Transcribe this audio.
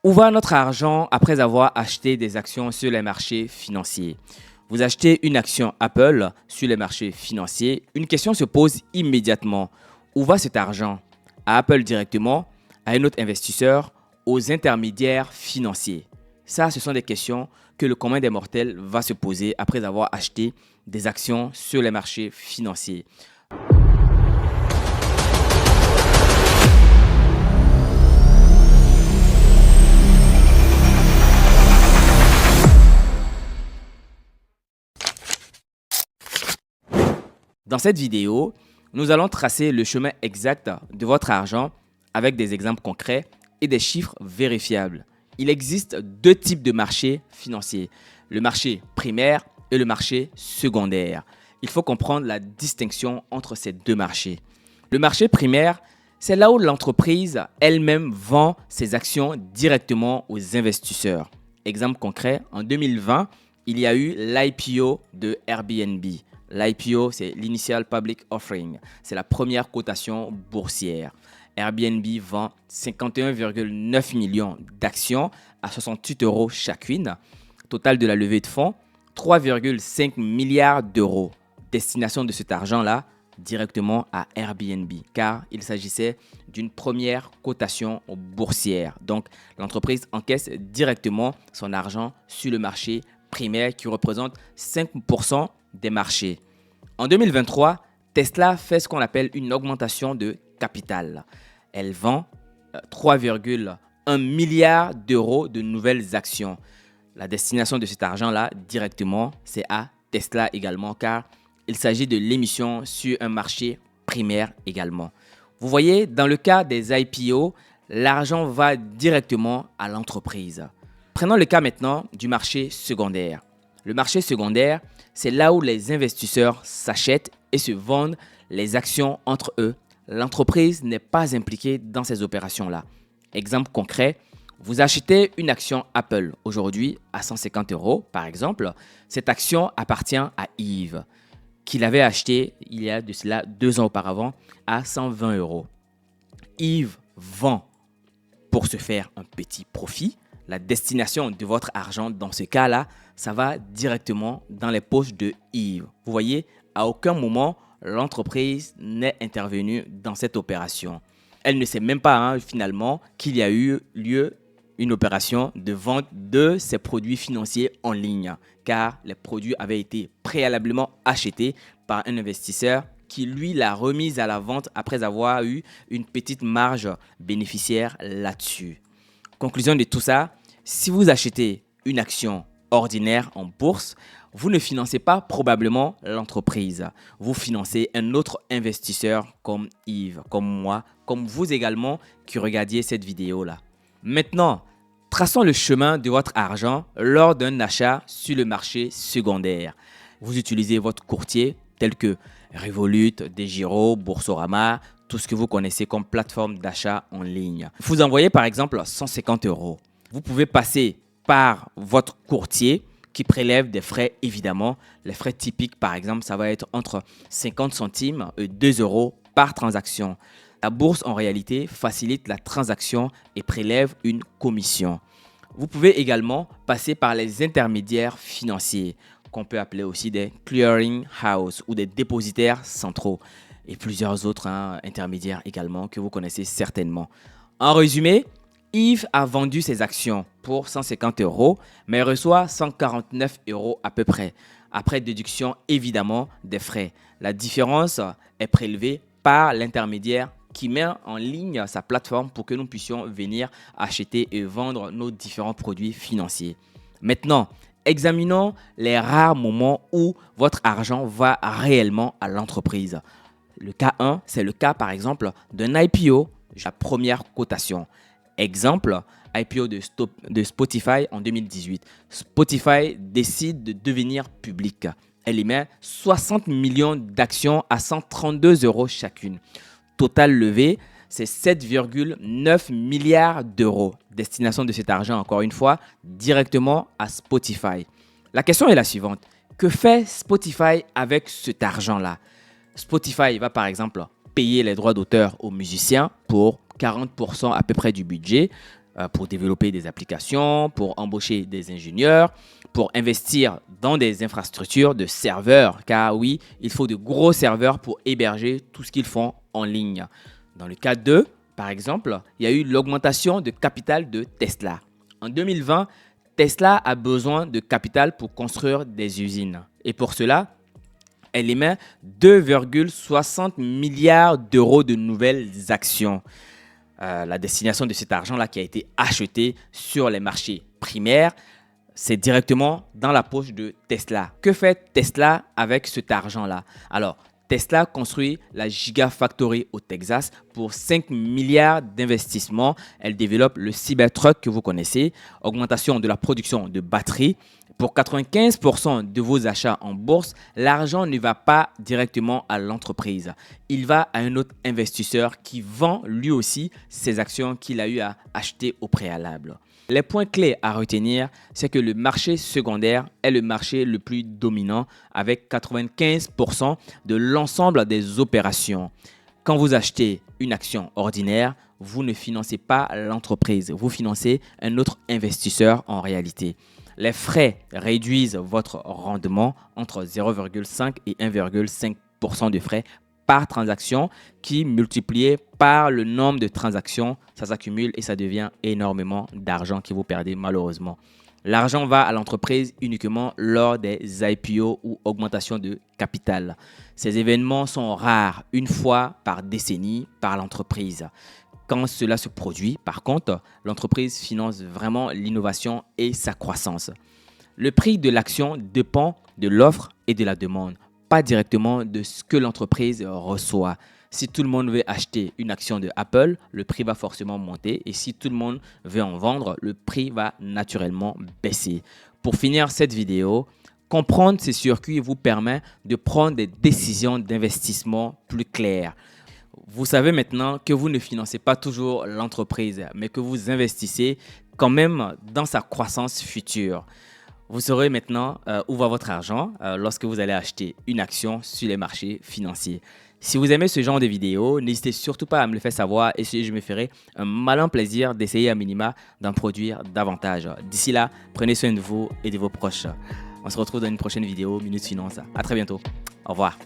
Où va notre argent après avoir acheté des actions sur les marchés financiers? Vous achetez une action Apple sur les marchés financiers, une question se pose immédiatement. Où va cet argent? À Apple directement, à un autre investisseur, aux intermédiaires financiers? Ça, ce sont des questions que le commun des mortels va se poser après avoir acheté des actions sur les marchés financiers. Dans cette vidéo, nous allons tracer le chemin exact de votre argent avec des exemples concrets et des chiffres vérifiables. Il existe deux types de marchés financiers, le marché primaire et le marché secondaire. Il faut comprendre la distinction entre ces deux marchés. Le marché primaire, c'est là où l'entreprise elle-même vend ses actions directement aux investisseurs. Exemple concret, en 2020, il y a eu l'IPO de Airbnb. L'IPO, c'est l'Initial Public Offering. C'est la première cotation boursière. Airbnb vend 51,9 millions d'actions à 68 euros chacune. Total de la levée de fonds, 3,5 milliards d'euros. Destination de cet argent-là directement à Airbnb, car il s'agissait d'une première cotation boursière. Donc, l'entreprise encaisse directement son argent sur le marché primaire qui représente 5% des marchés. En 2023, Tesla fait ce qu'on appelle une augmentation de capital. Elle vend 3,1 milliards d'euros de nouvelles actions. La destination de cet argent-là, directement, c'est à Tesla également, car il s'agit de l'émission sur un marché primaire également. Vous voyez, dans le cas des IPO, l'argent va directement à l'entreprise. Prenons le cas maintenant du marché secondaire. Le marché secondaire, c'est là où les investisseurs s'achètent et se vendent les actions entre eux. L'entreprise n'est pas impliquée dans ces opérations-là. Exemple concret, vous achetez une action Apple aujourd'hui à 150 euros, par exemple. Cette action appartient à Yves, qui l'avait acheté il y a de cela 2 ans auparavant à 120 euros. Yves vend pour se faire un petit profit. La destination de votre argent dans ce cas-là, ça va directement dans les poches de Yves. Vous voyez, à aucun moment, l'entreprise n'est intervenue dans cette opération. Elle ne sait même pas finalement qu'il y a eu lieu une opération de vente de ces produits financiers en ligne, car les produits avaient été préalablement achetés par un investisseur qui, lui, l'a remise à la vente après avoir eu une petite marge bénéficiaire là-dessus. Conclusion de tout ça, si vous achetez une action ordinaire en bourse, vous ne financez pas probablement l'entreprise. Vous financez un autre investisseur comme Yves, comme moi, comme vous également qui regardiez cette vidéo-là. Maintenant, traçons le chemin de votre argent lors d'un achat sur le marché secondaire. Vous utilisez votre courtier tel que Revolut, DEGIRO, Boursorama, tout ce que vous connaissez comme plateforme d'achat en ligne. Vous envoyez par exemple 150 euros. Vous pouvez passer par votre courtier qui prélève des frais évidemment. Les frais typiques par exemple, ça va être entre 50 centimes et 2 euros par transaction. La bourse en réalité facilite la transaction et prélève une commission. Vous pouvez également passer par les intermédiaires financiers qu'on peut appeler aussi des clearing house ou des dépositaires centraux et plusieurs autres intermédiaires également que vous connaissez certainement. En résumé, Yves a vendu ses actions pour 150 euros, mais reçoit 149 euros à peu près, après déduction évidemment des frais. La différence est prélevée par l'intermédiaire qui met en ligne sa plateforme pour que nous puissions venir acheter et vendre nos différents produits financiers. Maintenant, examinons les rares moments où votre argent va réellement à l'entreprise. Le cas 1, c'est le cas par exemple d'un IPO, la première cotation. Exemple, IPO de Spotify en 2018. Spotify décide de devenir public. Elle émet 60 millions d'actions à 132 euros chacune. Total levé, c'est 7,9 milliards d'euros. Destination de cet argent, encore une fois, directement à Spotify. La question est la suivante. Que fait Spotify avec cet argent-là? Spotify va par exemple payer les droits d'auteur aux musiciens pour 40% à peu près du budget. pour développer des applications, pour embaucher des ingénieurs, pour investir dans des infrastructures de serveurs. Car oui, il faut de gros serveurs pour héberger tout ce qu'ils font en ligne. Dans le cas 2, par exemple, il y a eu l'augmentation de capital de Tesla. En 2020, Tesla a besoin de capital pour construire des usines. Et pour cela, elle émet 2,60 milliards d'euros de nouvelles actions. La destination de cet argent-là qui a été acheté sur les marchés primaires, c'est directement dans la poche de Tesla. Que fait Tesla avec cet argent-là? Alors, Tesla construit la Gigafactory au Texas pour 5 milliards d'investissements. Elle développe le Cybertruck que vous connaissez, augmentation de la production de batteries. Pour 95% de vos achats en bourse, l'argent ne va pas directement à l'entreprise. Il va à un autre investisseur qui vend lui aussi ses actions qu'il a eu à acheter au préalable. Les points clés à retenir, c'est que le marché secondaire est le marché le plus dominant avec 95% de l'ensemble des opérations. Quand vous achetez une action ordinaire, vous ne financez pas l'entreprise, vous financez un autre investisseur en réalité. Les frais réduisent votre rendement entre 0,5 et 1,5% de frais par transaction qui, multiplié par le nombre de transactions, ça s'accumule et ça devient énormément d'argent que vous perdez malheureusement. L'argent va à l'entreprise uniquement lors des IPO ou augmentation de capital. Ces événements sont rares, une fois par décennie par l'entreprise. Quand cela se produit, par contre, l'entreprise finance vraiment l'innovation et sa croissance. Le prix de l'action dépend de l'offre et de la demande, pas directement de ce que l'entreprise reçoit. Si tout le monde veut acheter une action de Apple, le prix va forcément monter et si tout le monde veut en vendre, le prix va naturellement baisser. Pour finir cette vidéo, comprendre ces circuits vous permet de prendre des décisions d'investissement plus claires. Vous savez maintenant que vous ne financez pas toujours l'entreprise, mais que vous investissez quand même dans sa croissance future. Vous saurez maintenant où va votre argent lorsque vous allez acheter une action sur les marchés financiers. Si vous aimez ce genre de vidéos, n'hésitez surtout pas à me le faire savoir et je me ferai un malin plaisir d'essayer à minima d'en produire davantage. D'ici là, prenez soin de vous et de vos proches. On se retrouve dans une prochaine vidéo Minute Finance. À très bientôt. Au revoir.